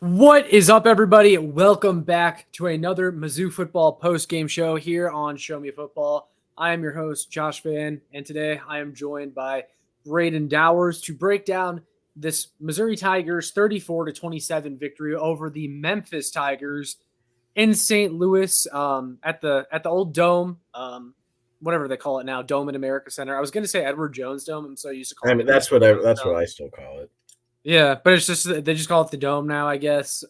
What is up, everybody? Welcome back to another Mizzou football post-game show here on Show Me Football. I am your host, Josh Van, and today I am joined by Braden Dowers to break down this Missouri Tigers 34-27 victory over the Memphis Tigers in St. Louis at the old Dome, whatever they call it now, Dome in America Center. I was going to say Edward Jones Dome. I'm so used to calling it. That's what I still call it. Yeah, but it's just they just call it the Dome now, I guess.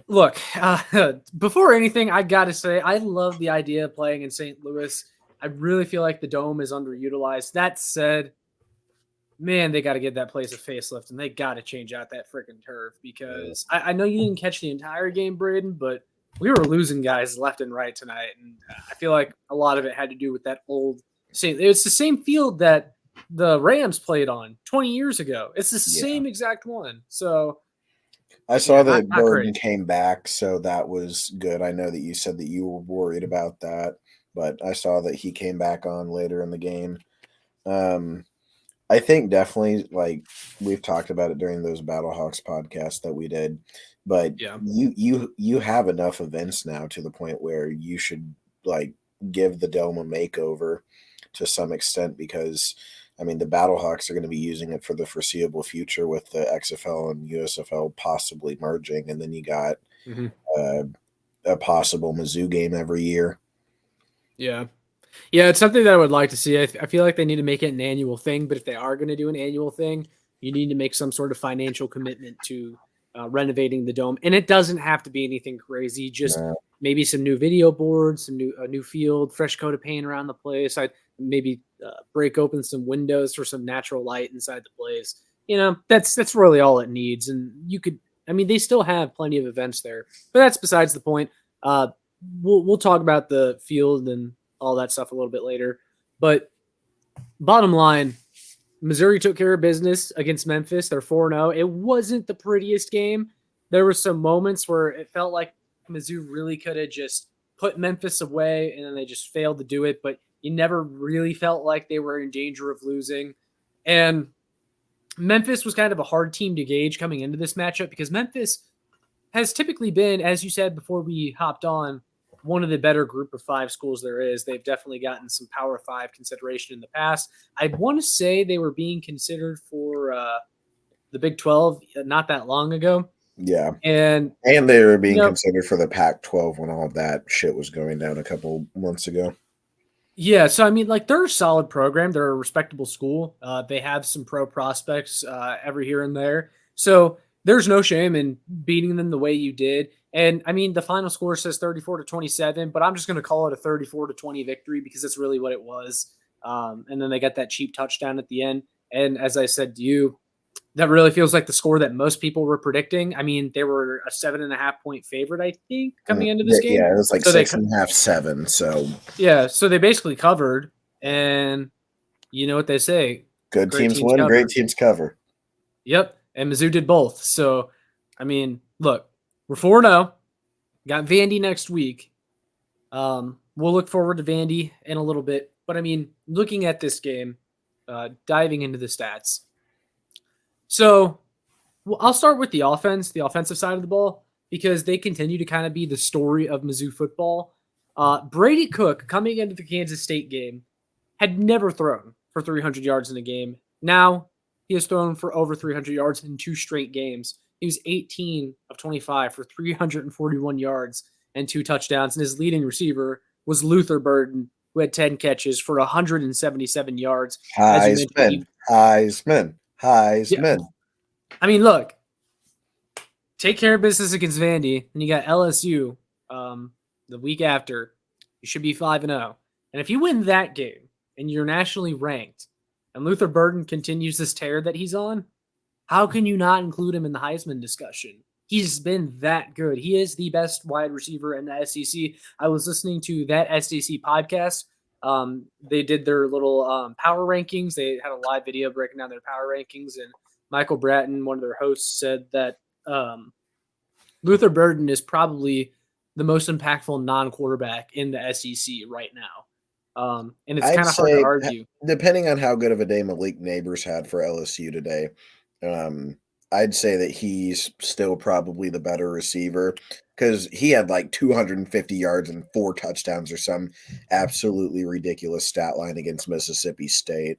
Look, before anything, I got to say, I love the idea of playing in St. Louis. I really feel like the Dome is underutilized. That said, man, they got to give that place a facelift, and they got to change out that freaking turf because I know you didn't catch the entire game, Braden, but we were losing guys left and right tonight, and I feel like a lot of it had to do with that old St. It's the same field that the Rams played on 20 years ago. It's the same exact one. So I saw that Burden came back, so that was good. I know that you said that you were worried about that, but I saw that he came back on later in the game. I think definitely, like we've talked about it during those Battlehawks podcasts that we did, but you have enough events now to the point where you should like give the Dome a makeover to some extent because I mean, the Battlehawks are going to be using it for the foreseeable future with the XFL and USFL possibly merging. And then you got a possible Mizzou game every year. Yeah. Yeah, it's something that I would like to see. I feel like they need to make it an annual thing. But if they are going to do an annual thing, you need to make some sort of financial commitment to renovating the Dome. And it doesn't have to be anything crazy. Just maybe some new video boards, some new field, fresh coat of paint around the place. I'd maybe break open some windows for some natural light inside the place. You know, that's really all it needs. And you could, I mean, they still have plenty of events there, but that's besides the point. We'll talk about the field and all that stuff a little bit later. But bottom line, Missouri took care of business against Memphis. They're 4-0. It wasn't the prettiest game. There were some moments where it felt like Mizzou really could have just put Memphis away, and then they just failed to do it. But you never really felt like they were in danger of losing. And Memphis was kind of a hard team to gauge coming into this matchup because Memphis has typically been, as you said before we hopped on, one of the better group of five schools there is. They've definitely gotten some Power 5 consideration in the past. I want to say they were being considered for the Big 12 not that long ago. Yeah. And they were being considered for the Pac-12 when all of that shit was going down a couple months ago. Yeah, so I mean, like they're a solid program. They're a respectable school. They have some pro prospects every here and there. So there's no shame in beating them the way you did. And I mean, the final score says 34-27, but I'm just going to call it a 34-20 victory because that's really what it was. And then they got that cheap touchdown at the end. And as I said to you, that really feels like the score that most people were predicting. I mean, they were a 7.5-point favorite, I think, coming into this game. Yeah, it was like 6.5, 7. So yeah, so they basically covered. And you know what they say: good teams win, great teams cover. Yep, and Mizzou did both. So, I mean, look, we're 4-0. Got Vandy next week. We'll look forward to Vandy in a little bit. But I mean, looking at this game, diving into the stats. So I'll start with the offensive side of the ball, because they continue to kind of be the story of Mizzou football. Brady Cook, coming into the Kansas State game, had never thrown for 300 yards in a game. Now he has thrown for over 300 yards in 2 straight games. He was 18 of 25 for 341 yards and 2 touchdowns. And his leading receiver was Luther Burden, who had 10 catches for 177 yards. Heisman. Yeah. I mean, look, take care of business against Vandy, and you got LSU the week after. You should be 5-0. And if you win that game and you're nationally ranked, and Luther Burden continues this tear that he's on, how can you not include him in the Heisman discussion? He's been that good. He is the best wide receiver in the SEC. I was listening to that SEC podcast. They did their little power rankings. They had a live video breaking down their power rankings, and Michael Bratton, one of their hosts, said that Luther Burden is probably the most impactful non-quarterback in the SEC right now. And it's kind of hard to argue. Depending on how good of a day Malik Neighbors had for LSU today, I'd say that he's still probably the better receiver because he had like 250 yards and 4 touchdowns or some absolutely ridiculous stat line against Mississippi State.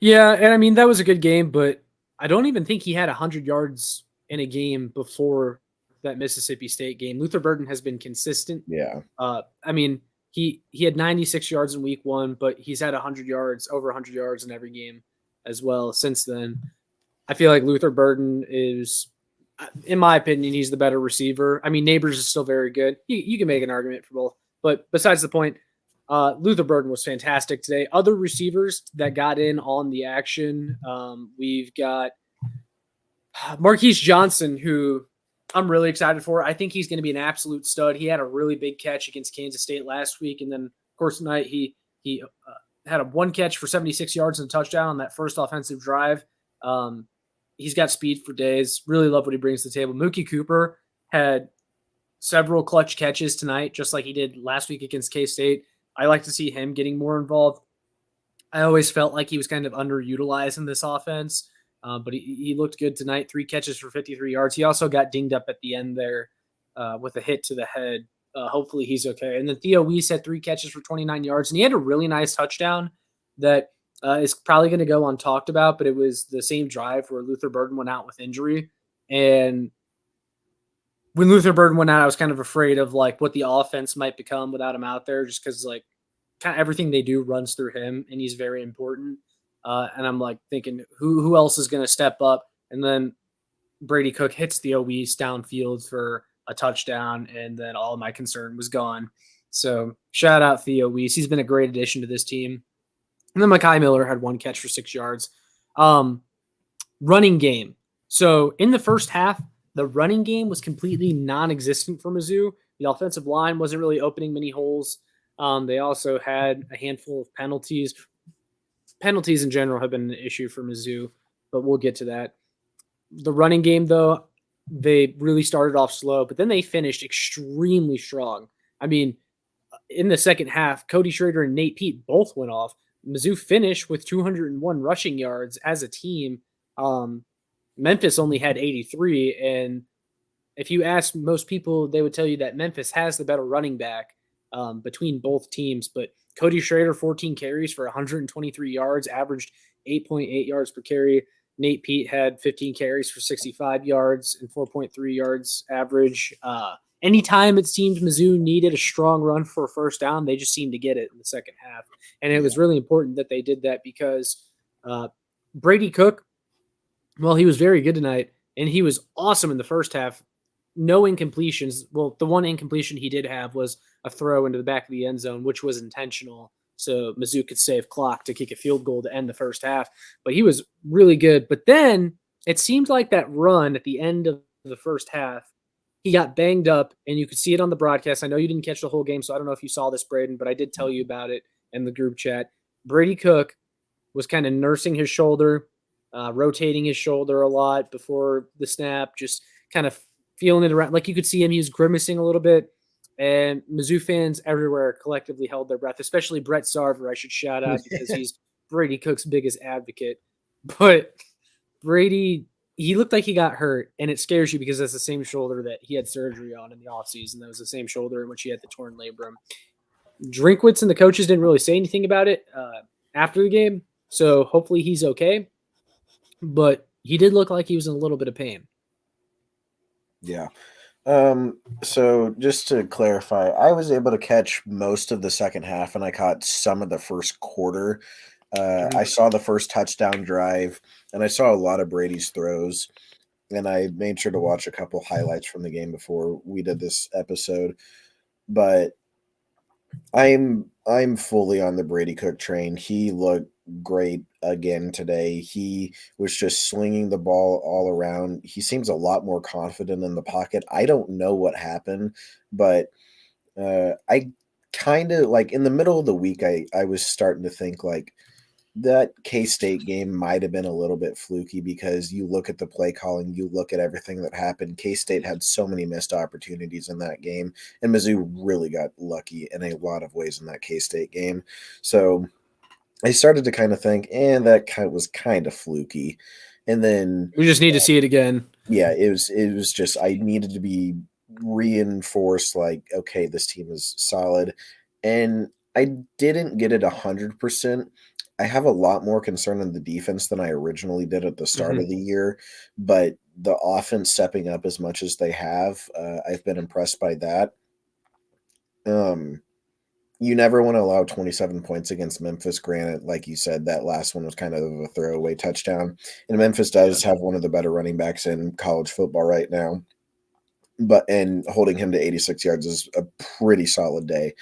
Yeah, and I mean that was a good game, but I don't even think he had 100 yards in a game before that Mississippi State game. Luther Burden has been consistent. Yeah. I mean he had 96 yards in week 1, but he's had 100 yards, over 100 yards in every game as well since then. I feel like Luther Burden is, in my opinion, he's the better receiver. I mean, Neighbors is still very good. You can make an argument for both. But besides the point, Luther Burden was fantastic today. Other receivers that got in on the action, we've got Marquise Johnson, who I'm really excited for. I think he's going to be an absolute stud. He had a really big catch against Kansas State last week. And then, of course, tonight he had a 1 catch for 76 yards and a touchdown on that first offensive drive. He's got speed for days. Really love what he brings to the table. Mookie Cooper had several clutch catches tonight, just like he did last week against K-State. I like to see him getting more involved. I always felt like he was kind of underutilized in this offense, but he looked good tonight. 3 catches for 53 yards. He also got dinged up at the end there with a hit to the head. Hopefully he's okay. And then Theo Weiss had 3 catches for 29 yards, and he had a really nice touchdown that is probably going to go untalked about, but it was the same drive where Luther Burden went out with injury. And when Luther Burden went out, I was kind of afraid of like what the offense might become without him out there, just because like kind of everything they do runs through him and he's very important. And I'm like thinking who else is going to step up? And then Brady Cook hits the Weiss downfield for a touchdown, and then all of my concern was gone. So shout out Theo Weiss. He's been a great addition to this team. And then Mekhi Miller had 1 catch for 6 yards. Running game. So in the first half, the running game was completely non-existent for Mizzou. The offensive line wasn't really opening many holes. They also had a handful of penalties. Penalties in general have been an issue for Mizzou, but we'll get to that. The running game, though, they really started off slow, but then they finished extremely strong. I mean, in the second half, Cody Schrader and Nate Pete both went off. Mizzou finished with 201 rushing yards as a team. Memphis only had 83. And if you ask most people, they would tell you that Memphis has the better running back between both teams. But Cody Schrader, 14 carries for 123 yards, averaged 8.8 yards per carry. Nate Pete had 15 carries for 65 yards and 4.3 yards average. Anytime it seemed Mizzou needed a strong run for a first down, they just seemed to get it in the second half. And it was really important that they did that because Brady Cook, well, he was very good tonight, and he was awesome in the first half. No incompletions. Well, the one incompletion he did have was a throw into the back of the end zone, which was intentional. So Mizzou could save clock to kick a field goal to end the first half. But he was really good. But then it seemed like that run at the end of the first half, he got banged up, and you could see it on the broadcast. I know you didn't catch the whole game, so I don't know if you saw this, Braden, but I did tell you about it in the group chat. Brady Cook was kind of nursing his shoulder, rotating his shoulder a lot before the snap, just kind of feeling it around. Like you could see him, he was grimacing a little bit. And Mizzou fans everywhere collectively held their breath, especially Brett Sarver, I should shout out, because he's Brady Cook's biggest advocate. But Brady, he looked like he got hurt, and it scares you because that's the same shoulder that he had surgery on in the offseason. That was the same shoulder in which he had the torn labrum. Drinkwitz and the coaches didn't really say anything about it after the game, so hopefully he's okay. But he did look like he was in a little bit of pain. Yeah. So just to clarify, I was able to catch most of the second half, and I caught some of the first quarter. I saw the first touchdown drive, and I saw a lot of Brady's throws, and I made sure to watch a couple highlights from the game before we did this episode. But I'm fully on the Brady Cook train. He looked great again today. He was just slinging the ball all around. He seems a lot more confident in the pocket. I don't know what happened, but I kind of like in the middle of the week, I was starting to think like that K-State game might have been a little bit fluky because you look at the play calling, you look at everything that happened. K-State had so many missed opportunities in that game, and Mizzou really got lucky in a lot of ways in that K-State game. So I started to kind of think, that was kind of fluky. And then we just need to see it again. Yeah, it was just I needed to be reinforced. Like, okay, this team is solid, and I didn't get it 100%. I have a lot more concern in the defense than I originally did at the start of the year, but the offense stepping up as much as they have, I've been impressed by that. You never want to allow 27 points against Memphis. Granted, like you said, that last one was kind of a throwaway touchdown. And Memphis does have one of the better running backs in college football right now. And holding him to 86 yards is a pretty solid day.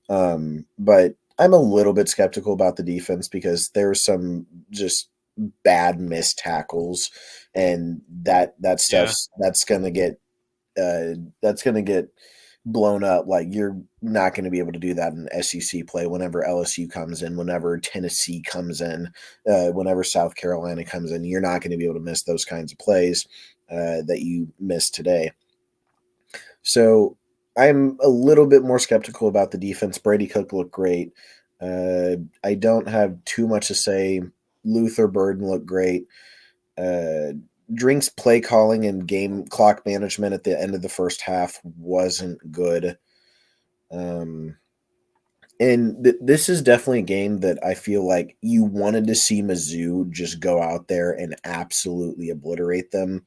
But I'm a little bit skeptical about the defense because there's some just bad missed tackles, and that stuff's that's gonna get blown up. Like, you're not going to be able to do that in SEC play whenever LSU comes in, whenever Tennessee comes in, whenever South Carolina comes in. You're not going to be able to miss those kinds of plays that you missed today. So I'm a little bit more skeptical about the defense. Brady Cook looked great. I don't have too much to say. Luther Burden looked great. Drink's play calling and game clock management at the end of the first half wasn't good. This is definitely a game that I feel like you wanted to see Mizzou just go out there and absolutely obliterate them.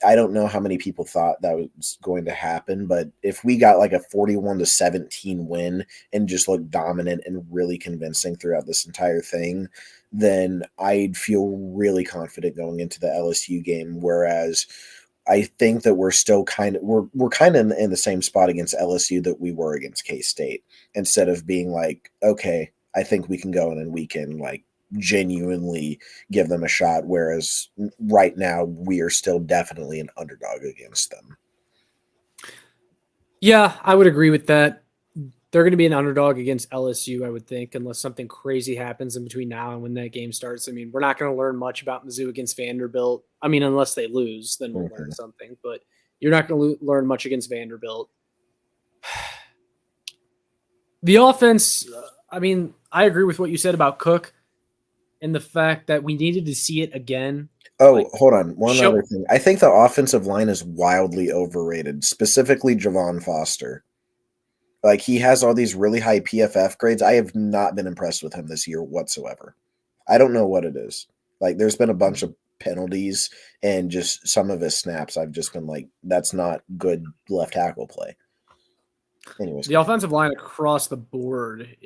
I don't know how many people thought that was going to happen, but if we got like a 41-17 win and just looked dominant and really convincing throughout this entire thing, then I'd feel really confident going into the LSU game. Whereas I think that we're still we're kind of in the same spot against LSU that we were against K-State, instead of being like, okay, I think we can go in and we can like genuinely give them a shot. Whereas right now we are still definitely an underdog against them. Yeah, I would agree with that. They're going to be an underdog against LSU, I would think, unless something crazy happens in between now and when that game starts. I mean, we're not going to learn much about Mizzou against Vanderbilt. I mean, unless they lose, then we'll learn something. But you're not going to learn much against Vanderbilt. The offense, I mean, I agree with what you said about Cook and the fact that we needed to see it again. Oh, hold on. One other thing. I think the offensive line is wildly overrated, specifically Javon Foster. Like, he has all these really high PFF grades. I have not been impressed with him this year whatsoever. I don't know what it is. Like, there's been a bunch of penalties and just some of his snaps. I've just been like, that's not good left tackle play. Anyways, the offensive line across the board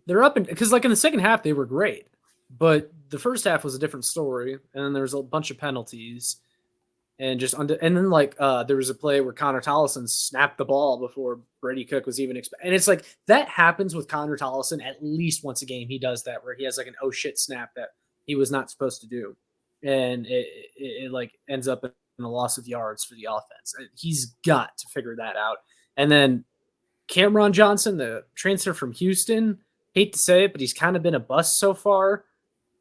they're up because like in the second half they were great, but the first half was a different story, and then there's a bunch of penalties. And then there was a play where Connor Tollison snapped the ball before Brady Cook was even and it's like that happens with Connor Tollison at least once a game. He does that where he has like an oh shit snap that he was not supposed to do, and it like ends up in a loss of yards for the offense. He's got to figure that out. And then Cameron Johnson, the transfer from Houston, hate to say it, but he's kind of been a bust so far.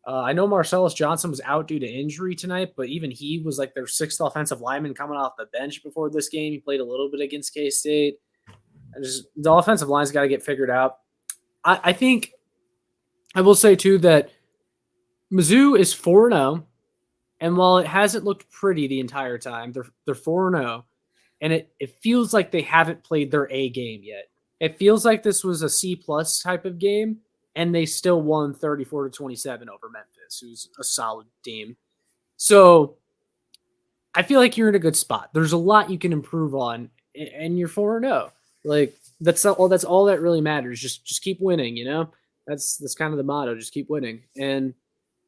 I know Marcellus Johnson was out due to injury tonight, but even he was like their sixth offensive lineman coming off the bench before this game. He played a little bit against K-State. The offensive line's got to get figured out. I think I will say, too, that Mizzou is 4-0, and while it hasn't looked pretty the entire time, they're 4-0, and it feels like they haven't played their A game yet. It feels like this was a C-plus type of game, and they still won 34-27 over Memphis, who's a solid team. So I feel like you're in a good spot. There's a lot you can improve on, and you're 4-0. Like that's all that really matters. Just keep winning, you know? That's kind of the motto. Just keep winning. And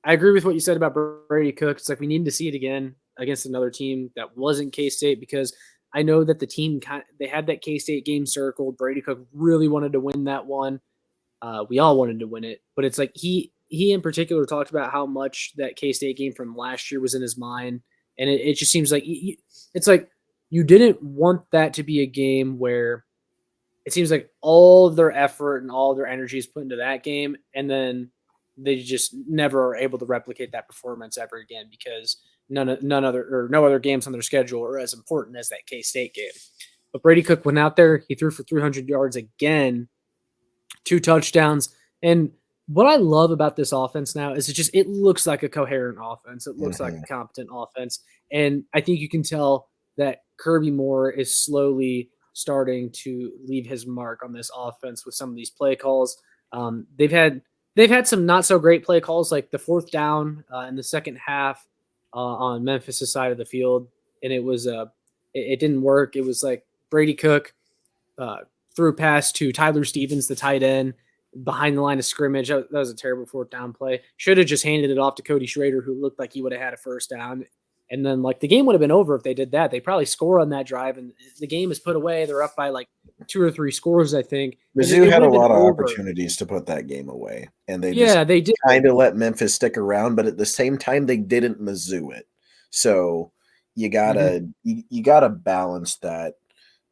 I agree with what you said about Brady Cook. It's like we need to see it again against another team that wasn't K-State, because I know that the team they had that K-State game circled. Brady Cook really wanted to win that one. We all wanted to win it, but it's like he in particular talked about how much that K-State game from last year was in his mind, and it just seems like it's like you didn't want that to be a game where it seems like all of their effort and all of their energy is put into that game, and then they just never are able to replicate that performance ever again because no other games on their schedule are as important as that K-State game. But Brady Cook went out there, he threw for 300 yards again, 2 touchdowns, and what I love about this offense now is it looks like a coherent offense. It looks like a competent offense. And I think you can tell that Kirby Moore is slowly starting to leave his mark on this offense with some of these play calls. They've had some not so great play calls, like the fourth down in the second half on Memphis' side of the field, and it didn't work. It was like Brady Cook threw a pass to Tyler Stevens, the tight end, behind the line of scrimmage. That was a terrible fourth down play. Should have just handed it off to Cody Schrader, who looked like he would have had a first down. And then, like, the game would have been over if they did that. They probably score on that drive, and the game is put away. They're up by, like, 2 or 3 scores, I think. Mizzou had a lot of opportunities to put that game away, and they did kind of let Memphis stick around, but at the same time, they didn't Mizzou it. So you gotta you gotta balance that,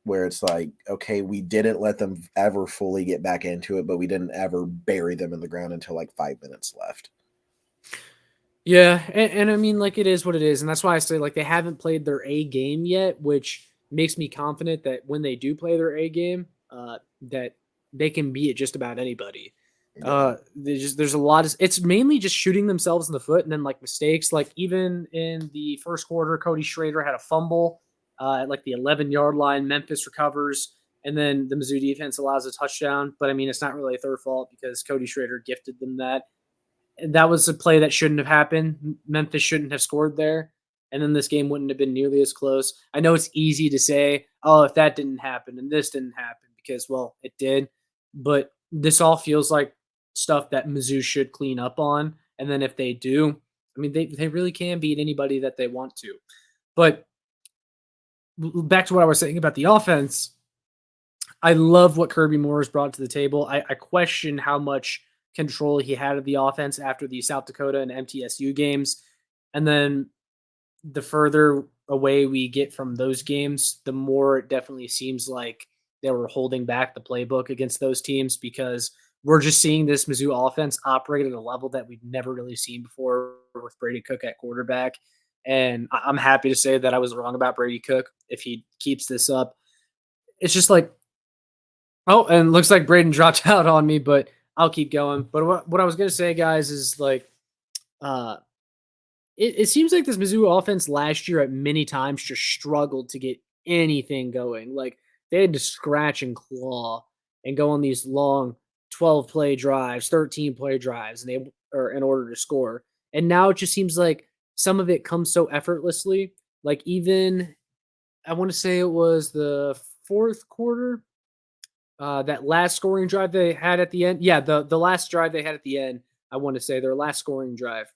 where it's like, okay, we didn't let them ever fully get back into it, but we didn't ever bury them in the ground until like 5 minutes left. Yeah, and I mean, like, it is what it is, and that's why I say, like, they haven't played their A game yet, which makes me confident that when they do play their A game, that they can beat just about anybody. There's a lot of, it's mainly just shooting themselves in the foot, and then, like, mistakes. Like, even in the first quarter, Cody Schrader had a fumble at like the 11-yard line. Memphis recovers, and then the Mizzou defense allows a touchdown. But I mean, it's not really their fault because Cody Schrader gifted them that. That was a play that shouldn't have happened. Memphis shouldn't have scored there, and then this game wouldn't have been nearly as close. I know it's easy to say, oh, if that didn't happen and this didn't happen, because, well, it did. But this all feels like stuff that Mizzou should clean up on. And then if they do, I mean, they really can beat anybody that they want to. But back to what I was saying about the offense, I love what Kirby Moore has brought to the table. I question how much control he had of the offense after the South Dakota and MTSU games. And then the further away we get from those games, the more it definitely seems like they were holding back the playbook against those teams, because we're just seeing this Mizzou offense operate at a level that we've never really seen before with Brady Cook at quarterback. And I'm happy to say that I was wrong about Brady Cook if he keeps this up. It's just like, oh, and looks like Braden dropped out on me, but I'll keep going. But what I was going to say, guys, is like, it seems like this Mizzou offense last year at many times just struggled to get anything going. Like, they had to scratch and claw and go on these long 12-play drives, 13-play drives, in order to score. And now it just seems like some of it comes so effortlessly. Like, even, I want to say it was the fourth quarter, that last scoring drive they had at the end. Yeah, the last drive they had at the end, I want to say their last scoring drive.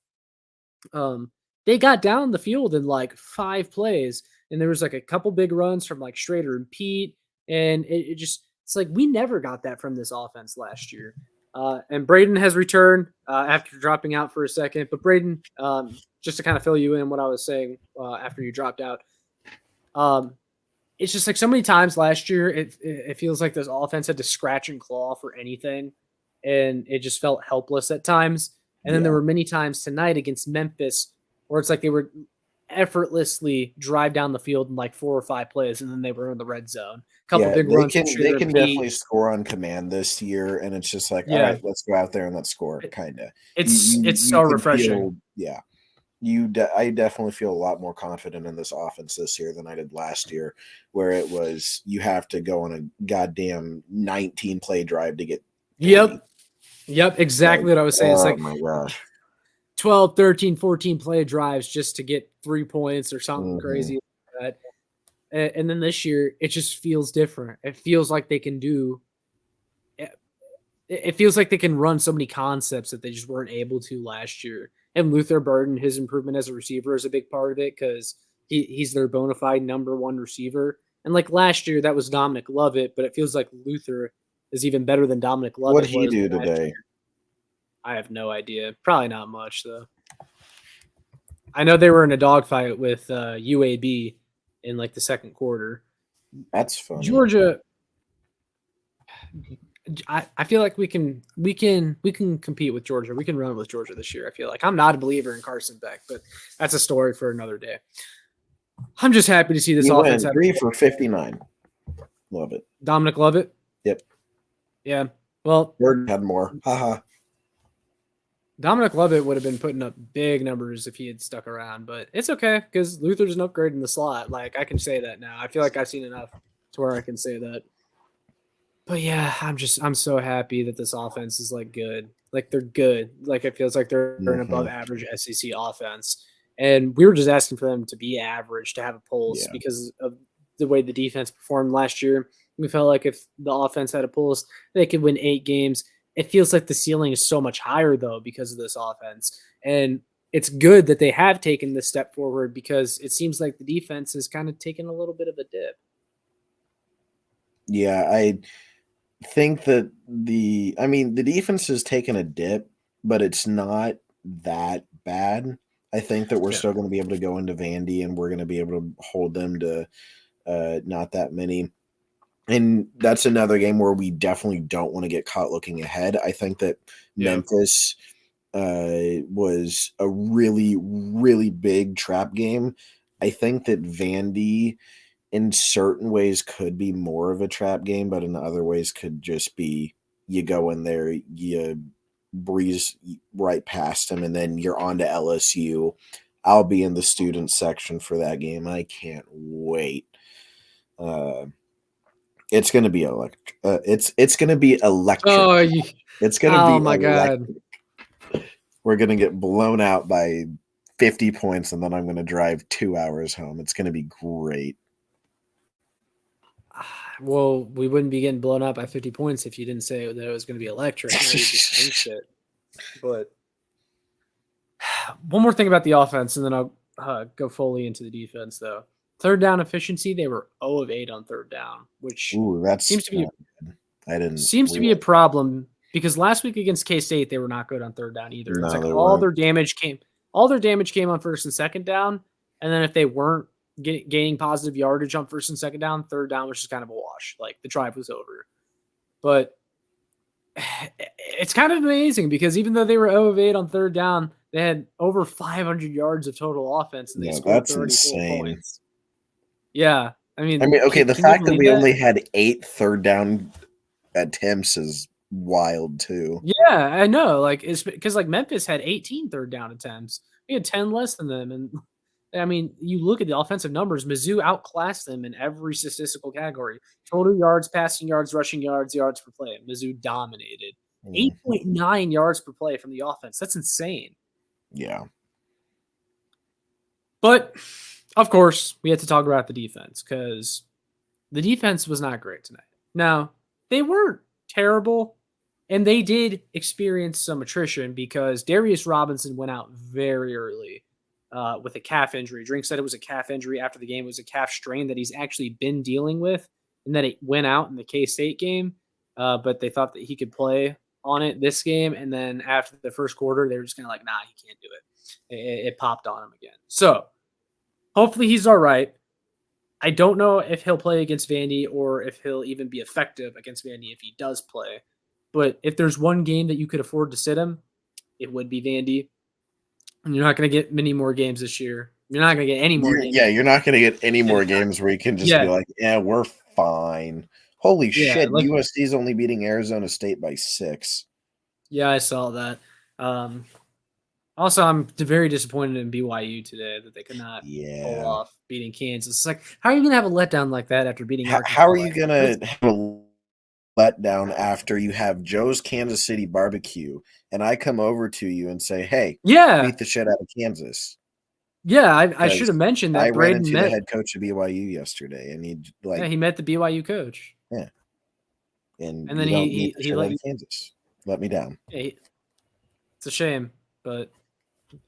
They got down the field in like 5 plays, and there was like a couple big runs from like Schrader and Pete, and it's like we never got that from this offense last year. And Braden has returned after dropping out for a second. But Braden, just to kind of fill you in what I was saying after you dropped out, it's just like so many times last year, it feels like this offense had to scratch and claw for anything, and it just felt helpless at times. And then there were many times tonight against Memphis where it's like they were effortlessly drive down the field in like 4 or 5 plays, and then they were in the red zone. Couple big runs. They can definitely score on command this year, and it's just like, all right, let's go out there and let's score. Kind of. It's so refreshing. I definitely feel a lot more confident in this offense this year than I did last year, where it was you have to go on a goddamn 19-play drive to get 20. Yep, exactly what I was saying. It's like, my gosh, 12, 13, 14-play drives just to get 3 points or something crazy like that. And then this year, it just feels different. It feels like they can do – it feels like they can run so many concepts that they just weren't able to last year. And Luther Burden, his improvement as a receiver is a big part of it, because he's their bona fide number 1 receiver. And like last year, that was Dominic Lovett, but it feels like Luther is even better than Dominic Lovett. What did he do today? I have no idea. Probably not much, though. I know they were in a dogfight with UAB in like the second quarter. That's funny. Georgia, I feel like we can compete with Georgia. We can run with Georgia this year. I feel like I'm not a believer in Carson Beck, but that's a story for another day. I'm just happy to see this offense. 3 for 59. Love it. Dominic Lovett. Yep. Yeah. Well, Bird had more. Haha. Dominic Lovett would have been putting up big numbers if he had stuck around, but it's okay because Luther's an upgrade in the slot. Like, I can say that now. I feel like I've seen enough to where I can say that. But yeah, I'm so happy that this offense is like good. Like, they're good. Like, it feels like they're an above average SEC offense. And we were just asking for them to be average, to have a pulse because of the way the defense performed last year. We felt like if the offense had a pulse, they could win 8 games. It feels like the ceiling is so much higher, though, because of this offense. And it's good that they have taken this step forward because it seems like the defense has kind of taken a little bit of a dip. Yeah, I think that the defense has taken a dip, but it's not that bad. I think that we're still going to be able to go into Vandy and we're going to be able to hold them to not that many. And that's another game where we definitely don't want to get caught looking ahead. I think that Memphis was a really, really big trap game. I think that Vandy in certain ways could be more of a trap game, but in other ways could just be you go in there, you breeze right past them, and then you're on to LSU. I'll be in the student section for that game. I can't wait. It's going to be electric. It's going to be electric. It's going to be my electric. God. We're going to get blown out by 50 points, and then I'm going to drive 2 hours home. It's going to be great. Well, we wouldn't be getting blown up by 50 points if you didn't say that it was going to be electric. Now you just jinxed it. But one more thing about the offense, and then I'll go fully into the defense, though. Third down efficiency, they were 0 of 8 on third down, which seems to be a problem because last week against K-State they were not good on third down either. No, it's like all their damage came on first and second down, and then if they weren't gaining positive yardage on first and second down, third down was just kind of a wash. Like the drive was over. But it's kind of amazing because even though they were 0 of 8 on third down, they had over 500 yards of total offense and they scored 34 points. Yeah. I mean, okay, the fact that we only had 8 third down attempts is wild too. Yeah, I know. Like, it's because like Memphis had 18 third down attempts. We had 10 less than them. And I mean, you look at the offensive numbers, Mizzou outclassed them in every statistical category. Total yards, passing yards, rushing yards, yards per play. Mizzou dominated. 8.9 yards per play from the offense. That's insane. Yeah. But of course, we had to talk about the defense because the defense was not great tonight. Now, they weren't terrible, and they did experience some attrition because Darius Robinson went out very early with a calf injury. Drink said it was a calf injury after the game. It was a calf strain that he's actually been dealing with, and that it went out in the K-State game, but they thought that he could play on it this game, and then after the first quarter, they were just kind of like, nah, he can't do it. It popped on him again. So, hopefully he's all right. I don't know if he'll play against Vandy or if he'll even be effective against Vandy if he does play. But if there's one game that you could afford to sit him, it would be Vandy. And you're not going to get many more games this year. You're not going to get any more games. Yeah, you're not going to get any more games where you can just be like, yeah, we're fine. Holy shit, like, USC's only beating Arizona State by 6. Yeah, I saw that. Also, I'm very disappointed in BYU today that they could not pull off beating Kansas. It's like, how are you going to have a letdown like that after beating Arkansas? How are you going to have a letdown after you have Joe's Kansas City barbecue and I come over to you and say, hey, beat the shit out of Kansas? Yeah, I should have mentioned that. I ran into the head coach of BYU yesterday, and he met the BYU coach. Yeah, and then he let Kansas let me down. Yeah, it's a shame, but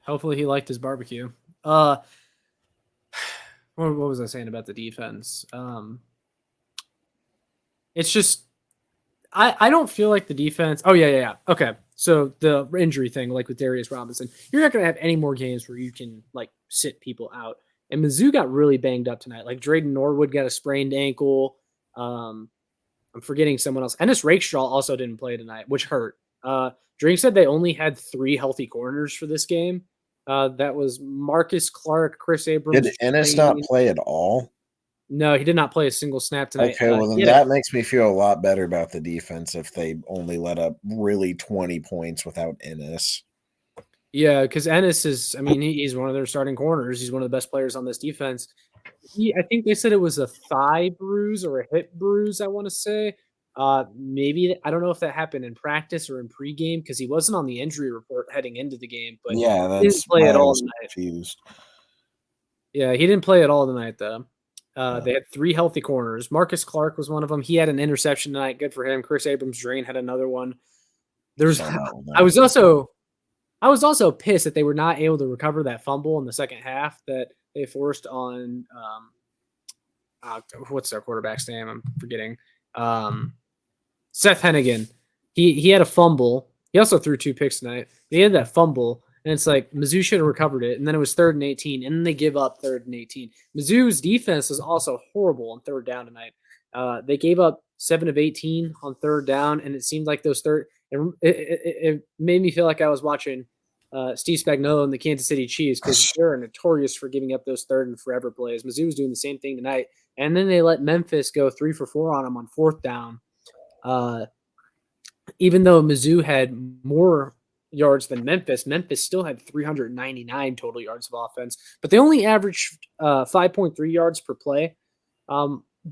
hopefully he liked his barbecue. What was I saying about the defense? It's just I don't feel like the defense. Oh yeah. Okay, so the injury thing, like with Darius Robinson, you're not going to have any more games where you can like sit people out. And Mizzou got really banged up tonight. Like Drayden Norwood got a sprained ankle. I'm forgetting someone else. Ennis Rakestraw also didn't play tonight, which hurt. Drake said they only had 3 healthy corners for this game. That was Marcus Clark, Chris Abrams. Did Ennis not play at all? No, he did not play a single snap tonight. Okay, well, then that makes me feel a lot better about the defense if they only let up really 20 points without Ennis. Yeah, because Ennis is, I mean, he's one of their starting corners. He's one of the best players on this defense. I think they said it was a thigh bruise or a hip bruise, I want to say. Maybe, I don't know if that happened in practice or in pregame because he wasn't on the injury report heading into the game, but Yeah, he didn't that's play why at I all was tonight. confused. Yeah, he didn't play at all tonight, though. Yeah. They had 3 healthy corners. Marcus Clark was one of them. He had an interception tonight. Good for him. Chris Abrams-Draine had another one. I was also pissed that they were not able to recover that fumble in the second half that they forced on what's their quarterback's name? I'm forgetting. Seth Hennigan. He had a fumble. He also threw 2 picks tonight. He had that fumble, and it's like Mizzou should have recovered it, and then it was 3rd and 18, and then they give up 3rd and 18. Mizzou's defense was also horrible on 3rd down tonight. They gave up 7 of 18 on 3rd down, and it seemed like those third. It made me feel like I was watching Steve Spagnuolo and the Kansas City Chiefs because they're notorious for giving up those 3rd and forever plays. Mizzou was doing the same thing tonight, and then they let Memphis go 3 for 4 on them on 4th down. Even though Mizzou had more yards than Memphis still had 399 total yards of offense, but they only averaged 5.3 yards per play,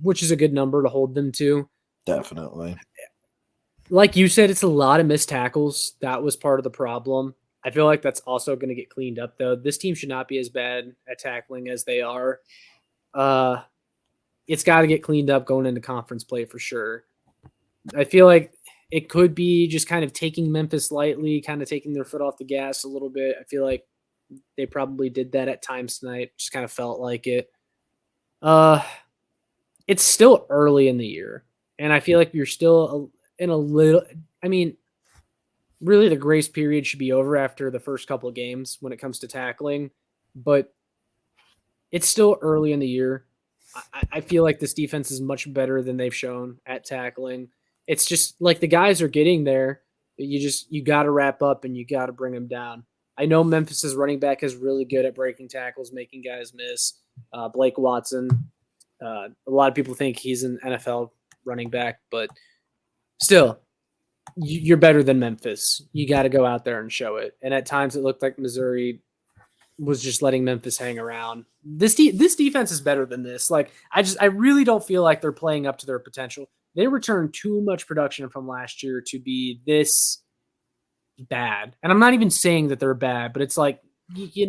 which is a good number to hold them to. Definitely. Like you said, it's a lot of missed tackles. That was part of the problem. I feel like that's also going to get cleaned up, though. This team should not be as bad at tackling as they are. It's got to get cleaned up going into conference play for sure. I feel like it could be just kind of taking Memphis lightly, kind of taking their foot off the gas a little bit. I feel like they probably did that at times tonight. Just kind of felt like it. It's still early in the year, and I feel like you're still in a little. I mean, really, the grace period should be over after the first couple of games when it comes to tackling, but it's still early in the year. I feel like this defense is much better than they've shown at tackling. It's just like the guys are getting there. You got to wrap up and you got to bring them down. I know Memphis's running back is really good at breaking tackles, making guys miss. Blake Watson. A lot of people think he's an NFL running back, but still, you're better than Memphis. You got to go out there and show it. And at times it looked like Missouri was just letting Memphis hang around. This defense is better than this. Like I really don't feel like they're playing up to their potential. They returned too much production from last year to be this bad. And I'm not even saying that they're bad, but it's like they should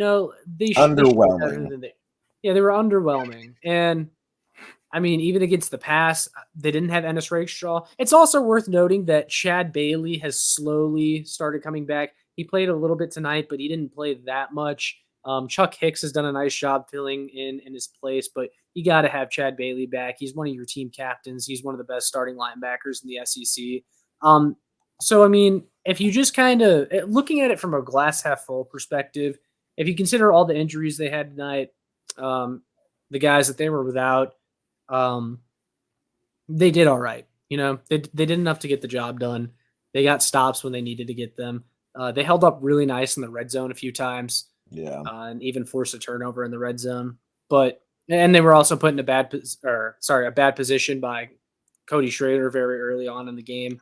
be better than they were underwhelming. And I mean, even against the pass, they didn't have Ennis Rakestraw. It's also worth noting that Chad Bailey has slowly started coming back. He played a little bit tonight, but he didn't play that much. Chuck Hicks has done a nice job filling in his place, but you got to have Chad Bailey back. He's one of your team captains. He's one of the best starting linebackers in the SEC. So, I mean, if you just kind of looking at it from a glass half full perspective, if you consider all the injuries they had tonight, the guys that they were without, they did all right. They did enough to get the job done. They got stops when they needed to get them. They held up really nice in the red zone a few times. Yeah. And even forced a turnover in the red zone. And they were also put in a bad position by Cody Schrader very early on in the game.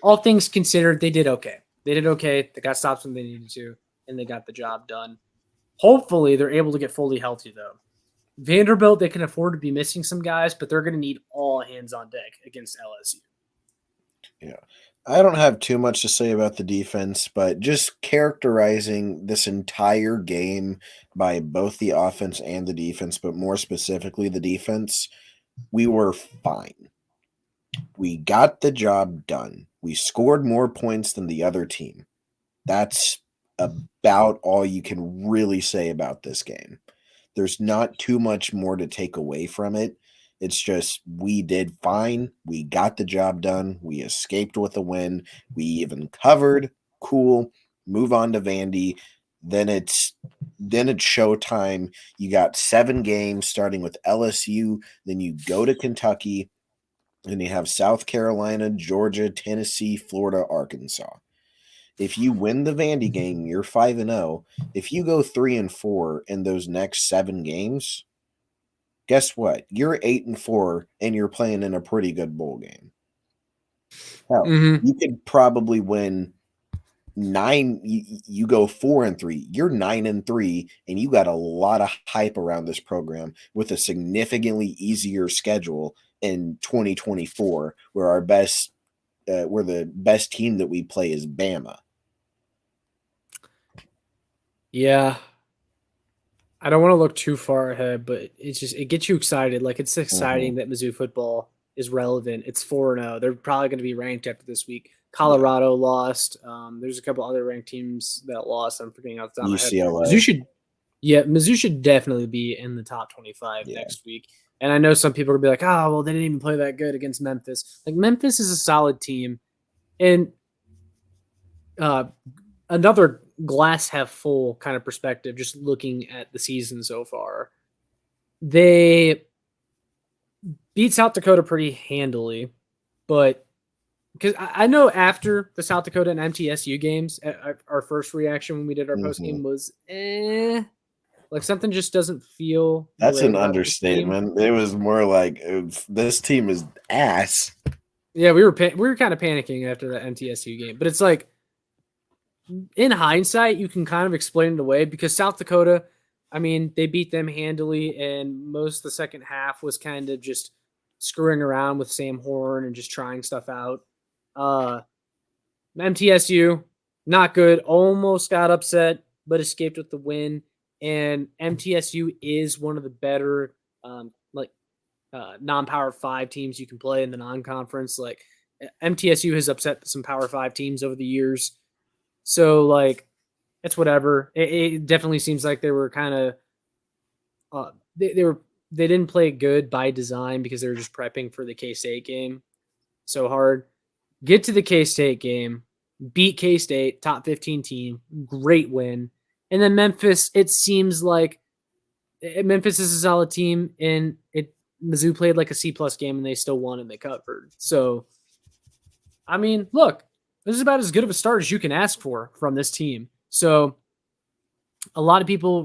All things considered, they did okay. They got stops when they needed to, and they got the job done. Hopefully, they're able to get fully healthy, though. Vanderbilt, they can afford to be missing some guys, but they're going to need all hands on deck against LSU. Yeah. I don't have too much to say about the defense, but just characterizing this entire game by both the offense and the defense, but more specifically the defense, we were fine. We got the job done. We scored more points than the other team. That's about all you can really say about this game. There's not too much more to take away from it. It's just we did fine. We got the job done. We escaped with a win. We even covered. Cool. Move on to Vandy. Then it's showtime. You got 7 games starting with LSU. Then you go to Kentucky. And you have South Carolina, Georgia, Tennessee, Florida, Arkansas. If you win the Vandy game, you're 5-0. If you go 3-4 in those next 7 games, guess what? You're 8-4, and you're playing in a pretty good bowl game. Hell, you could probably win you go 4-3, you're 9-3, and you got a lot of hype around this program with a significantly easier schedule in 2024, where we're the best team that we play is Bama. Yeah. I don't want to look too far ahead, but it gets you excited. Like, it's exciting that Mizzou football is relevant. It's 4-0. They're probably going to be ranked after this week. Colorado lost. There's a couple other ranked teams that lost. I'm forgetting off the top of my head. Mizzou should definitely be in the top 25 next week. And I know some people are going to be like, oh, well, they didn't even play that good against Memphis. Like, Memphis is a solid team. And another glass half full kind of perspective, just looking at the season so far. They beat South Dakota pretty handily, but because I know after the South Dakota and MTSU games, our first reaction when we did our post game was, like something just doesn't feel. That's an understatement. It was more like this team is ass. Yeah, we were kind of panicking after the MTSU game, but it's like, in hindsight, you can kind of explain it away because South Dakota, I mean, they beat them handily, and most of the second half was kind of just screwing around with Sam Horn and just trying stuff out. MTSU, not good. Almost got upset, but escaped with the win. And MTSU is one of the better non-Power 5 teams you can play in the non-conference. Like, MTSU has upset some Power 5 teams over the years. So, like, it's whatever. It definitely seems like they were kind of they didn't play good by design because they were just prepping for the K-State game so hard. Get to the K-State game, beat K-State, top 15 team, great win. And then Memphis, it seems like Memphis is a solid team, and Mizzou played like a C+ game, and they still won and they covered. So, I mean, look, this is about as good of a start as you can ask for from this team. So, a lot of people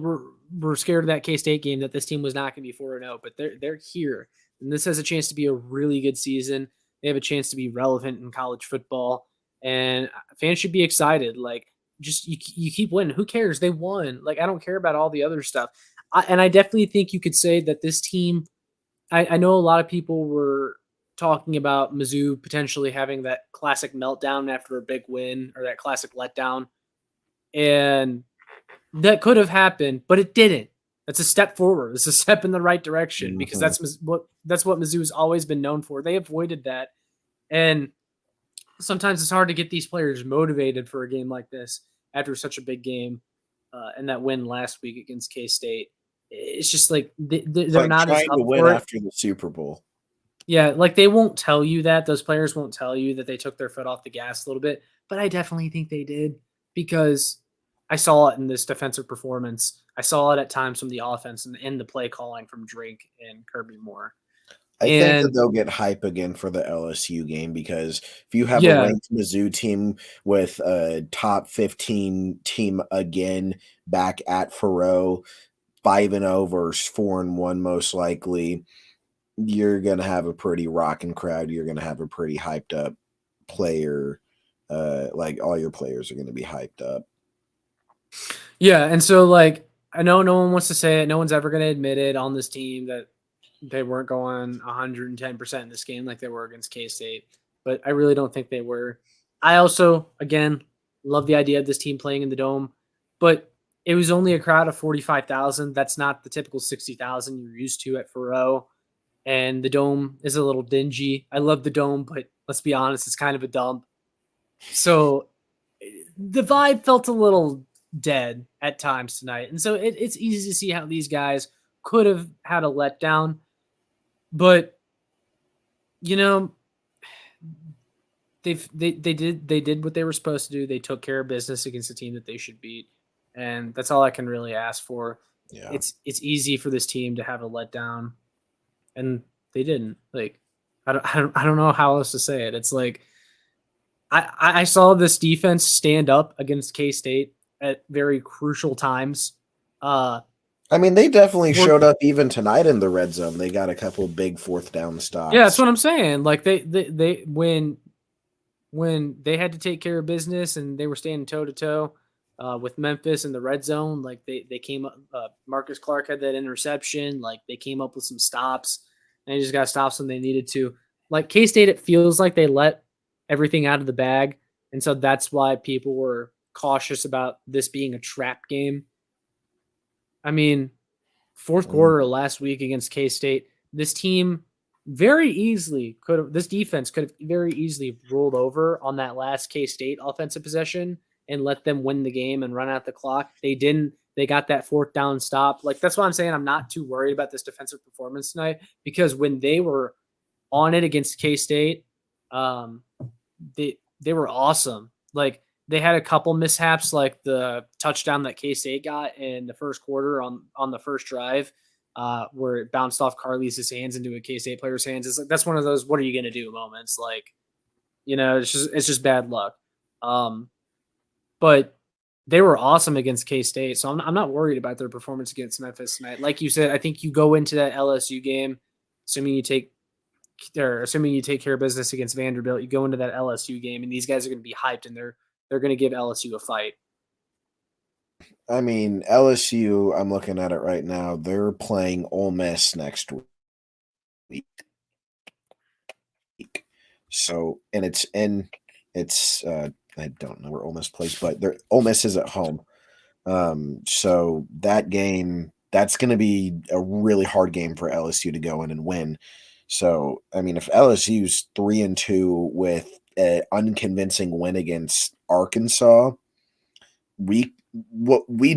were scared of that K-State game, that this team was not going to be 4-0, but they're here, and this has a chance to be a really good season. They have a chance to be relevant in college football, and fans should be excited. Like, just you keep winning. Who cares? They won. Like, I don't care about all the other stuff. And I definitely think you could say that this team. I know a lot of people were talking about Mizzou potentially having that classic meltdown after a big win, or that classic letdown, and that could have happened, but it didn't. That's a step forward. It's a step in the right direction, because that's what Mizzou has always been known for. They avoided that, and sometimes it's hard to get these players motivated for a game like this after such a big game, and that win last week against K-State. It's just like they're like not trying to win after the Super Bowl. Yeah, like they won't tell you that. Those players won't tell you that they took their foot off the gas a little bit, but I definitely think they did, because I saw it in this defensive performance. I saw it at times from the offense and in the play calling from Drake and Kirby Moore. I think that they'll get hype again for the LSU game, because if you have a ranked Mizzou team with a top 15 team again back at Faroe, 5-0 versus 4-1 most likely, you're going to have a pretty rocking crowd. You're going to have a pretty hyped up player. Like, all your players are going to be hyped up. Yeah, and so, like, I know no one wants to say it. No one's ever going to admit it on this team that they weren't going 110% in this game like they were against K-State, but I really don't think they were. I also, again, love the idea of this team playing in the Dome, but it was only a crowd of 45,000. That's not the typical 60,000 you're used to at Faroe, and the Dome is a little dingy. I love the Dome, but let's be honest, it's kind of a dump. So the vibe felt a little dead at times tonight, and so it's easy to see how these guys could have had a letdown. But, you know, they did what they were supposed to do. They took care of business against a team that they should beat, and that's all I can really ask for. Yeah. It's easy for this team to have a letdown, and they didn't. Like, I don't know how else to say it. It's like I saw this defense stand up against K-State at very crucial times. I mean, they definitely showed up even tonight in the red zone. They got a couple big fourth down stops. Yeah, that's what I'm saying. Like, they when when they had to take care of business and they were standing toe to toe with Memphis in the red zone. Like they came up. Marcus Clark had that interception. Like they came up with some stops, and they just got stops when they needed to. Like K-State, it feels like they let everything out of the bag, and so that's why people were cautious about this being a trap game. I mean, fourth quarter last week against K-State, this team very easily this defense could have very easily rolled over on that last K-State offensive possession and let them win the game and run out the clock. They didn't. They got that fourth down stop. Like, that's why I'm saying I'm not too worried about this defensive performance tonight, because when they were on it against K-State, they were awesome. Like, they had a couple mishaps, like the touchdown that K-State got in the first quarter on the first drive, where it bounced off Carlisi's hands into a K-State player's hands. It's like, that's one of those "what are you going to do" moments. Like, it's just bad luck. But they were awesome against K-State, so I'm not worried about their performance against Memphis tonight. Like you said, I think you go into that LSU game, assuming you take care of business against Vanderbilt. You go into that LSU game, and these guys are going to be hyped, and they're going to give LSU a fight. I mean, LSU, I'm looking at it right now. They're playing Ole Miss next week. So, and it's I don't know where Ole Miss plays, but Ole Miss is at home. So that game, that's going to be a really hard game for LSU to go in and win. So, I mean, if LSU's 3-2 with an unconvincing win against Arkansas, we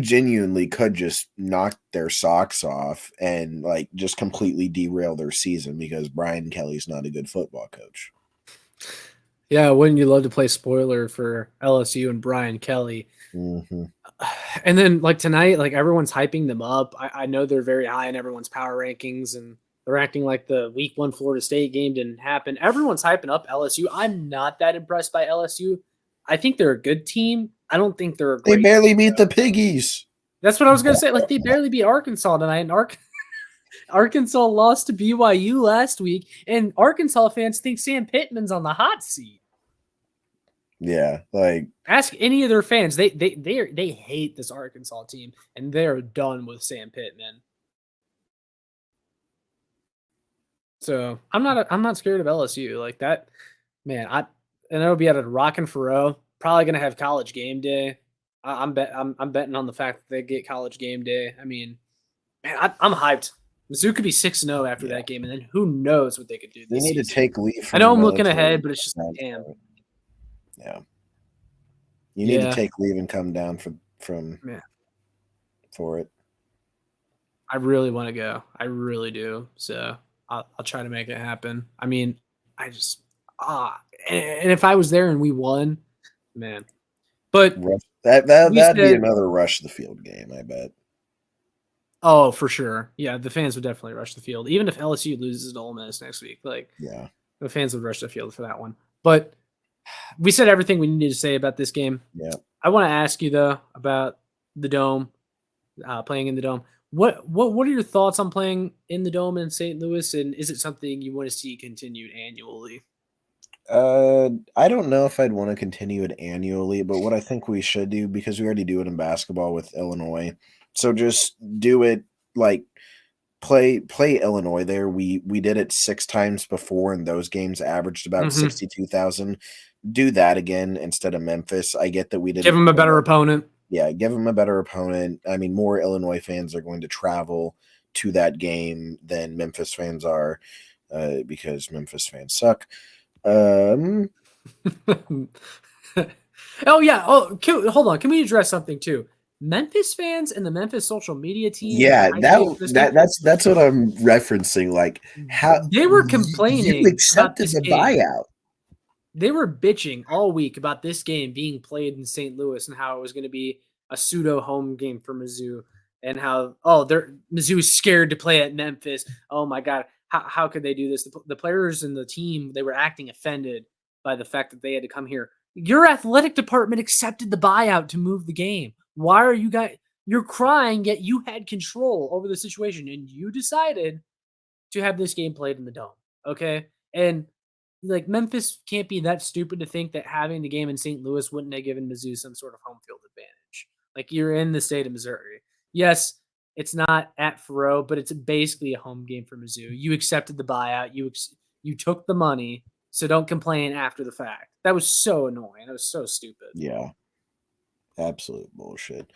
genuinely could just knock their socks off and like just completely derail their season, because Brian Kelly's not a good football coach. Yeah, wouldn't you love to play spoiler for LSU and Brian Kelly? Mm-hmm. And then, like, tonight, like, everyone's hyping them up. I know they're very high in everyone's power rankings, and they're acting like the week 1 Florida State game didn't happen. Everyone's hyping up LSU. I'm not that impressed by LSU. I think they're a good team. I don't think they're a great They barely beat the Piggies. That's what I was going to say. Like, they barely beat Arkansas tonight, and Arkansas lost to BYU last week, and Arkansas fans think Sam Pittman's on the hot seat. Yeah, like, ask any of their fans. They hate this Arkansas team, and they're done with Sam Pittman. So I'm not scared of LSU like that, man. And it'll be at a Rockin' Furrow. Probably gonna have College Game Day. I'm betting on the fact that they get College Game Day. I mean, man, I'm hyped. Mizzou could be 6-0 after that game, and then who knows what they could do. They need to take leave. I know I'm looking ahead, but it's just damn. Yeah, you need to take leave and come down for it. I really want to go. I really do. So I'll try to make it happen. I mean, I just and if I was there and we won, man. But that'd be another rush the field game, I bet. Oh, for sure. Yeah, the fans would definitely rush the field. Even if LSU loses to Ole Miss next week, like, yeah, the fans would rush the field for that one. But we said everything we needed to say about this game. Yeah. I want to ask you though about the Dome, playing in the Dome. What are your thoughts on playing in the Dome in St. Louis, and is it something you want to see continued annually? I don't know if I'd want to continue it annually, but what I think we should do, because we already do it in basketball with Illinois, so just do it like play Illinois there. We did it 6 times before, and those games averaged about 62,000. Do that again instead of Memphis. I get that we didn't give them a better opponent. Yeah, give them a better opponent. I mean, more Illinois fans are going to travel to that game than Memphis fans are, because Memphis fans suck. Oh yeah. Oh, hold on. Can we address something too? Memphis fans and the Memphis social media team. Yeah, that's what I'm referencing. Like, how they were complaining. You accepted the buyout. They were bitching all week about this game being played in St. Louis and how it was going to be a pseudo home game for Mizzou, and how Mizzou is scared to play at Memphis. Oh my God. How could they do this? The players and the team, they were acting offended by the fact that they had to come here. Your athletic department accepted the buyout to move the game. Why are you guys? You're crying, yet you had control over the situation, and you decided to have this game played in the Dome. Okay, and like Memphis can't be that stupid to think that having the game in St. Louis wouldn't have given Mizzou some sort of home field advantage. Like, you're in the state of Missouri. Yes, it's not at Faroe, but it's basically a home game for Mizzou. You accepted the buyout. You took the money, so don't complain after the fact. That was so annoying. That was so stupid. Yeah. Absolute bullshit.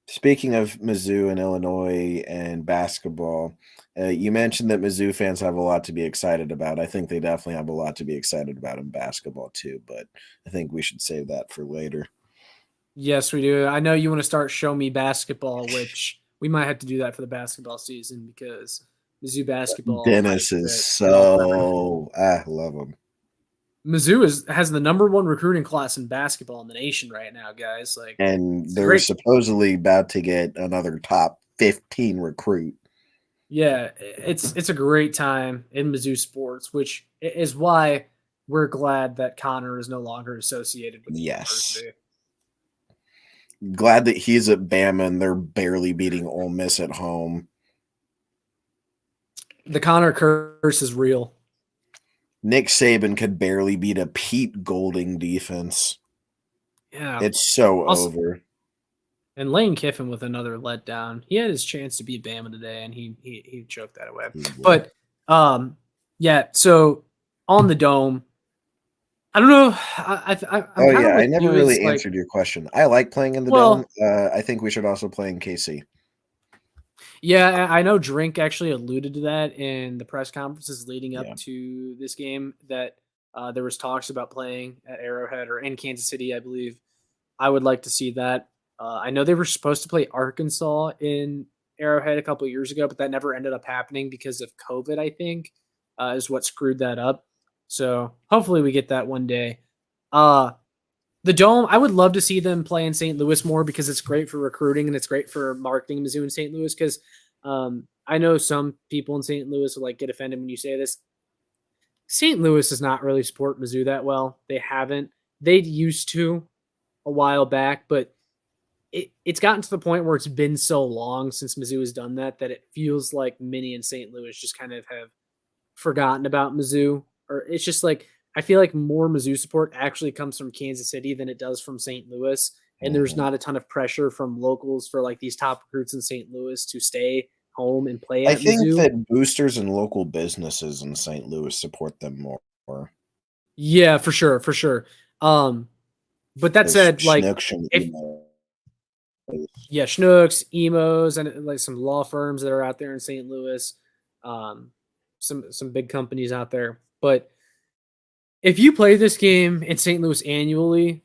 Speaking of Mizzou and Illinois and basketball, you mentioned that Mizzou fans have a lot to be excited about. I think they definitely have a lot to be excited about in basketball too, but I think we should save that for later. Yes, we do. I know you want to start Show Me Basketball, which we might have to do that for the basketball season because Mizzou basketball. Dennis is so I love him. Mizzou has the #1 recruiting class in basketball in the nation right now, guys. Like, and they're supposedly about to get another top 15 recruit. Yeah, it's a great time in Mizzou sports, which is why we're glad that Connor is no longer associated with the university. Glad that he's at Bama and they're barely beating Ole Miss at home. The Connor curse is real. Nick Saban could barely beat a Pete Golding defense. Yeah. It's so over. And Lane Kiffin with another letdown. He had his chance to beat Bama today, and he choked that away. But, yeah, so on the Dome, I don't know. I never really answered your question. I like playing in the Dome. I think we should also play in KC. Yeah, I know Drink actually alluded to that in the press conferences leading up to this game, that there was talks about playing at Arrowhead or in Kansas City, I believe. I would like to see that. I know they were supposed to play Arkansas in Arrowhead a couple of years ago, but that never ended up happening because of COVID, I think, is what screwed that up. So hopefully we get that one day. The Dome, I would love to see them play in St. Louis more because it's great for recruiting and it's great for marketing Mizzou in St. Louis because I know some people in St. Louis will get offended when you say this. St. Louis does not really support Mizzou that well. They haven't. They used to a while back, but it's gotten to the point where it's been so long since Mizzou has done that it feels like Minnie and St. Louis just kind of have forgotten about Mizzou. Or it's just like, I feel like more Mizzou support actually comes from Kansas City than it does from St. Louis. And there's not a ton of pressure from locals for these top recruits in St. Louis to stay home and play at Mizzou. I think that boosters and local businesses in St. Louis support them more. Yeah, for sure. But that said, Schnucks, Emos, and some law firms that are out there in St. Louis, some big companies out there. But if you play this game in St. Louis annually,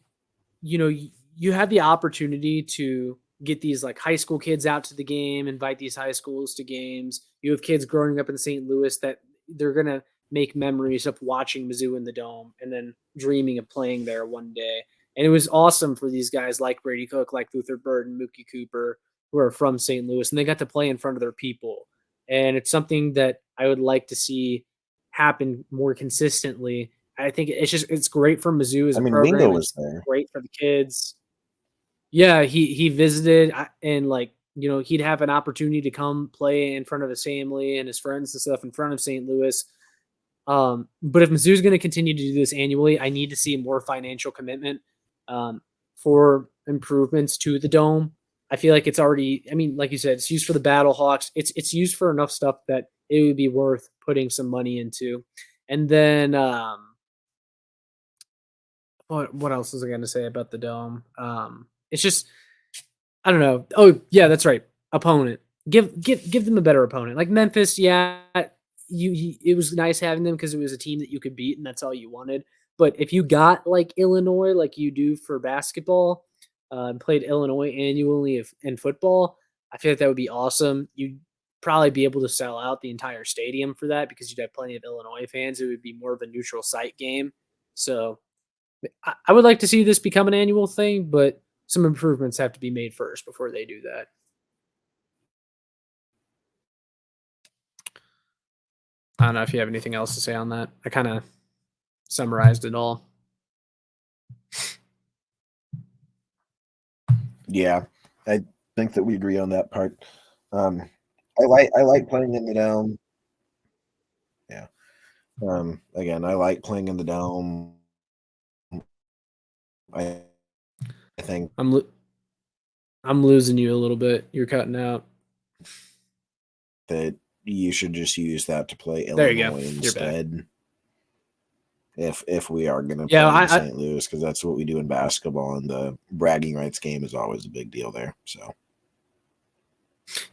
you have the opportunity to get these high school kids out to the game, invite these high schools to games. You have kids growing up in St. Louis that they're going to make memories of watching Mizzou in the Dome and then dreaming of playing there one day. And it was awesome for these guys like Brady Cook, like Luther Burden, Mookie Cooper, who are from St. Louis, and they got to play in front of their people. And it's something that I would like to see happen more consistently. I think it's great for Mizzou as a program. Wingo was there. Great for the kids. Yeah, he visited and he'd have an opportunity to come play in front of his family and his friends and stuff in front of St. Louis. But if Mizzou's going to continue to do this annually, I need to see more financial commitment for improvements to the Dome. I feel like it's already, like you said, it's used for the Battle Hawks. It's used for enough stuff that it would be worth putting some money into. And then what else was I going to say about the Dome? It's just, I don't know. Oh yeah, that's right. Opponent. Give them a better opponent. Like Memphis, yeah, it was nice having them because it was a team that you could beat and that's all you wanted. But if you got Illinois, like you do for basketball, and played Illinois annually in football, I feel like that would be awesome. You'd probably be able to sell out the entire stadium for that because you'd have plenty of Illinois fans. It would be more of a neutral site game. So I would like to see this become an annual thing, but some improvements have to be made first before they do that. I don't know if you have anything else to say on that. I kind of summarized it all. Yeah, I think that we agree on that part. I like playing in the Dome. Yeah. Again, I like playing in the dome. I think I'm losing you a little bit. You're cutting out. that you should just use that to play There you go. Illinois You're back. instead. If we are going to play in St. Louis, because that's what we do in basketball, and the bragging rights game is always a big deal there. So,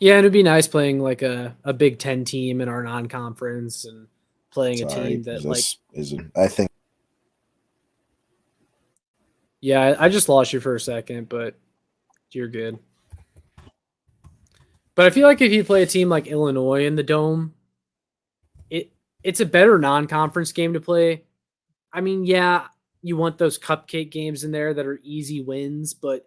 yeah, it'd be nice playing like a Big Ten team in our non-conference and playing a team that I think. Yeah, I just lost you for a second, but you're good. But I feel like if you play a team like Illinois in the Dome, it's a better non-conference game to play. I mean, yeah, you want those cupcake games in there that are easy wins, but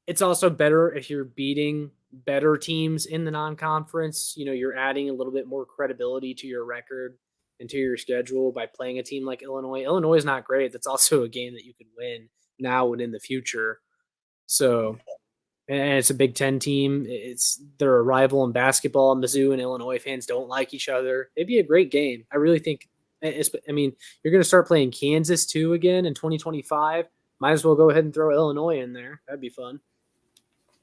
it's also better if you're beating better teams in the non-conference. You know, you're adding a little bit more credibility to your record and to your schedule by playing a team like Illinois. Illinois is not great. That's also a game that you could win now and in the future. So, and it's a Big Ten team. They're a rival in basketball. Mizzou and Illinois fans don't like each other. It'd be a great game. I really think. I mean, you're going to start playing Kansas too again in 2025. Might as well go ahead and throw Illinois in there. That'd be fun.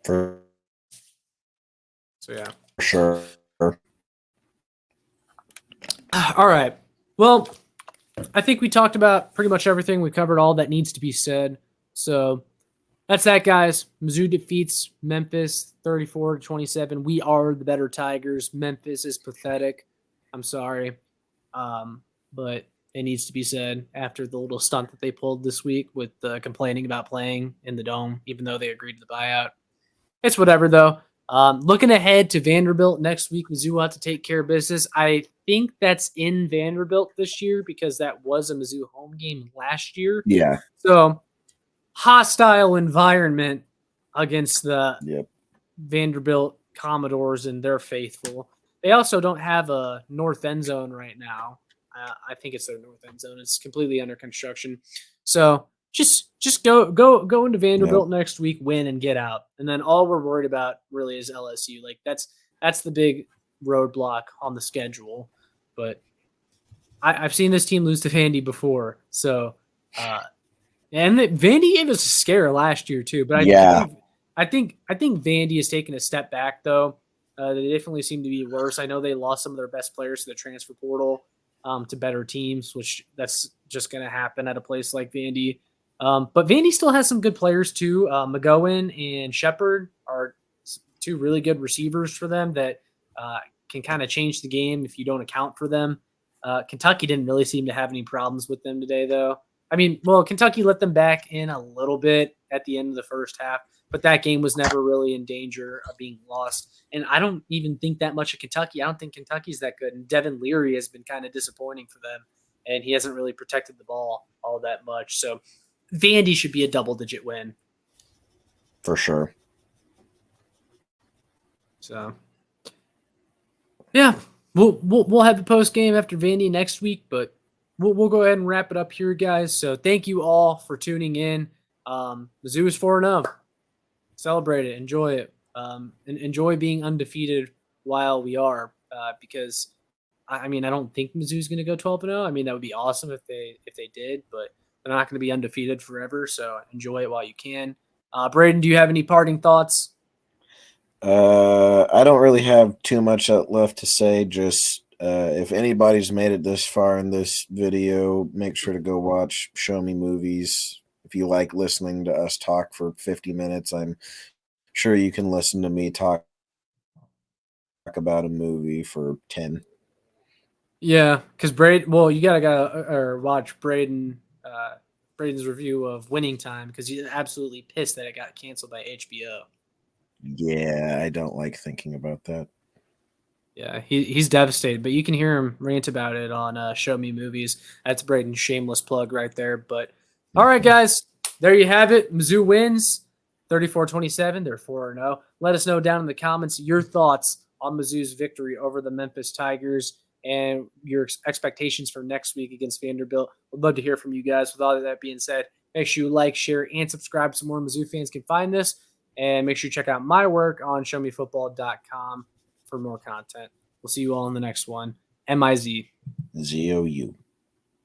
So yeah, for sure. All right. Well, I think we talked about pretty much everything. We covered all that needs to be said. So that's that, guys. Mizzou defeats Memphis 34-27. We are the better Tigers. Memphis is pathetic. I'm sorry. But it needs to be said after the little stunt that they pulled this week with complaining about playing in the Dome, even though they agreed to the buyout. It's whatever, though. Looking ahead to Vanderbilt next week, Mizzou will have to take care of business. I think that's in Vanderbilt this year because that was a Mizzou home game last year. Yeah. So hostile environment against the Vanderbilt Commodores and their faithful. They also don't have a north end zone right now. I think it's their north end zone. It's completely under construction. So just go into Vanderbilt next week, win and get out. And then all we're worried about really is LSU. Like that's the big roadblock on the schedule. But I've seen this team lose to Vandy before. So and Vandy gave us a scare last year too. But I think Vandy has taken a step back though. They definitely seem to be worse. I know they lost some of their best players to the transfer portal to better teams, which that's just going to happen at a place like Vandy. But Vandy still has some good players too. McGowan and Shepard are two really good receivers for them that can kind of change the game if you don't account for them. Kentucky didn't really seem to have any problems with them today, though. I mean, well, Kentucky let them back in a little bit at the end of the first half, but that game was never really in danger of being lost. And I don't even think that much of Kentucky. I don't think Kentucky's that good. And Devin Leary has been kind of disappointing for them, and he hasn't really protected the ball all that much. So Vandy should be a double-digit win. For sure. So, yeah, we'll have the post game after Vandy next week, but we'll go ahead and wrap it up here, guys. So thank you all for tuning in. Mizzou is 4-0. Celebrate it. Enjoy it. And enjoy being undefeated while we are, because I mean, I don't think Mizzou's going to go 12-0. I mean, that would be awesome if they did, but they're not going to be undefeated forever. So enjoy it while you can. Braden, do you have any parting thoughts? I don't really have too much left to say. Just if anybody's made it this far in this video, make sure to go watch Show Me Movies. If you like listening to us talk for 50 minutes, I'm sure you can listen to me talk about a movie for 10. Yeah, because Braden, well, you gotta watch Braden's review of Winning Time because he's absolutely pissed that it got canceled by HBO. Yeah, I don't like thinking about that. Yeah, he's devastated, but you can hear him rant about it on Show Me Movies. That's Braden's shameless plug right there. But all right, guys, there you have it. Mizzou wins 34-27. They're 4-0. Let us know down in the comments your thoughts on Mizzou's victory over the Memphis Tigers and your expectations for next week against Vanderbilt. We'd love to hear from you guys. With all of that being said, make sure you like, share, and subscribe so more Mizzou fans can find this. And make sure you check out my work on showmefootball.com for more content. We'll see you all in the next one. MIZ. ZOU.